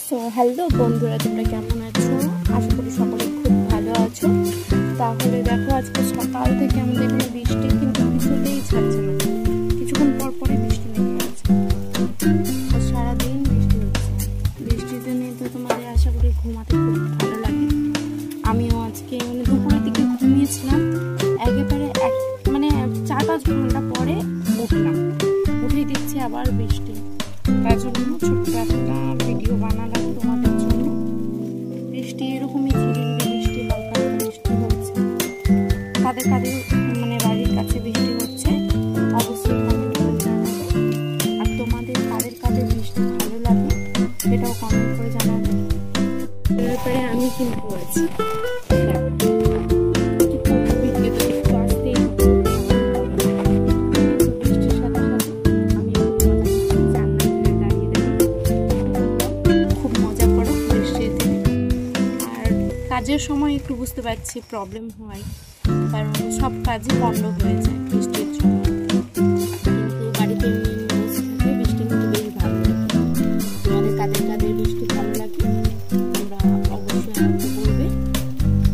So hello বন্ধুরা, তোমরা কেমন আছো? আশা করি সকলে খুব ভালো আছো। তাহলে দেখো, আজকে সকাল থেকে আমাদের এখানে বৃষ্টি কিন্তু কিছুতেই ছাড়ছে না। কিছুক্ষণ পর পরে বৃষ্টি নেমে যাচ্ছে, সারাদিন বৃষ্টি হচ্ছে। বৃষ্টিতে নিয়ে তো তোমাদের আশা করি ঘুমাতে খুব ভালো লাগে। আমিও আজকে দুপুরের দিকে ঘুমিয়েছিলাম, একেবারে 4-5 ঘন্টা পরে উঠলাম, উঠেই দিচ্ছে আবার বৃষ্টি। তার জন্য ছোট্ট একটা ভিডিও বানালাম তোমাদের জন্য। বৃষ্টি এরকমই ঝিরিঝিরি বৃষ্টি, হালকা হালকা বৃষ্টি হচ্ছে। কাদের কাদের বাড়ির কাছে বৃষ্টি হচ্ছে অবশ্যই কমেন্ট করে জানাবে। আর তোমাদের কাদের কাদের বৃষ্টি ভালো লাগে সেটাও কমেন্ট করে জানাবে। এর ব্যাপারে আমি কিন্তু আছি। কাজের সময় একটু বুঝতে পারছি প্রবলেম হয়, কারণ সব কাজই বন্ধ হয়ে যায় বৃষ্টির জন্য। কিন্তু বাড়িতে বসে থাকলে বৃষ্টি কিন্তু বেশ ভালো লাগে। তোমাদের কাদের কাদের বৃষ্টি ভালো লাগে তোমরা অবশ্যই আমাকে বলবে।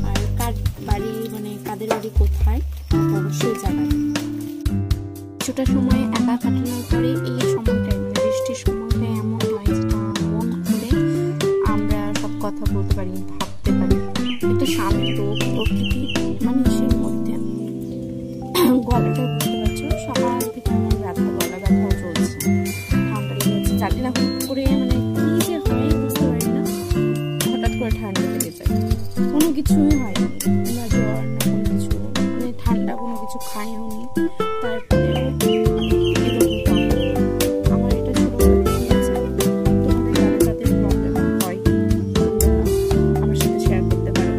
আর বাড়ি কাদের বাড়ি কোথায় অবশ্যই জানাবে। কিছুটা সময় একা কাটানোর পরে এই সময়টাই বৃষ্টির সময়টাই এমন হয় যেটা মন খুলে আমরা সব কথা বলতে পারি, ভাবতে পারি। একটা শান্ত প্রকৃতি মানুষের মধ্যে। গলাটা বুঝতে পারছো, সকাল থেকে আমার গলা ব্যথাও চলছে, ঠান্ডা লেগেছে। জানি না হুট করে কি যে হয় বুঝতে পারি না, হঠাৎ করে ঠান্ডা লেগে যায়। কোনো কিছুই হয়নি, না জ্বর না কোনো কিছু, ঠান্ডা কোনো কিছু খাইও নি। তারপরে আমার এটা ছোটবেলা থেকে আছে। তোমাদের কাদের কাদের প্রবলেম হয় আমার সাথে শেয়ার করতে পারো।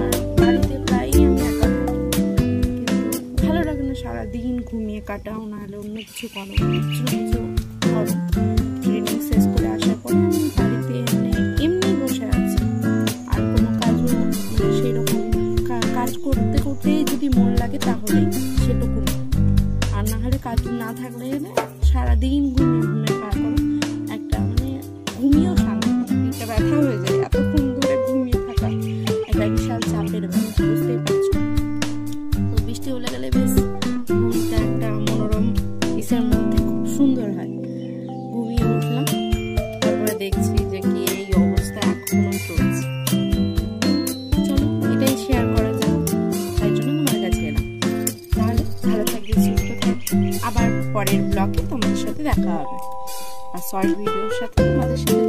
আর বাড়িতে প্রায়ই আমি একা থাকি, কিন্তু ভালো লাগে না সারাদিন ঘুমিয়ে কাটাও, নাহলে অন্য কিছু করো, কিছু করো। ট্রেনিং শেষ করে আসার পরে আমি বাড়িতে এমনি বসে আছি, আর কোনো কাজও সেরকম কাজ করতে করতে যদি মন লাগে তাহলে সেটুকু, আর না হলে কাজ না থাকলে সারাদিন ঘুমিয়ে পার করো। একটা ঘুমিয়েও শান্তি, একটা ব্যথা হয়ে যায় এতক্ষণ ধরে ঘুমিয়ে থাকা, একটা বিশাল চাপের ব্যথা, বুঝতেই পারছো। তো বৃষ্টি হলে গেলে বেশ ঘুমটা একটা মনোরম ইসের মধ্যে খুব সুন্দর হয়। ঘুমিয়ে উঠলাম, তারপরে দেখছি যে কি এই অবস্থা এখনো চলছে। চলো এটাই শেয়ার করা যায়, তাই জন্য তোমার কাছে এলাম। তাহলে ভালো থাকবে, সুস্থ থাকবে। আবার পরের ব্লগে তোমাদের সাথে দেখা হবে, আর শর্ট ভিডিওর সাথে তোমাদের সাথে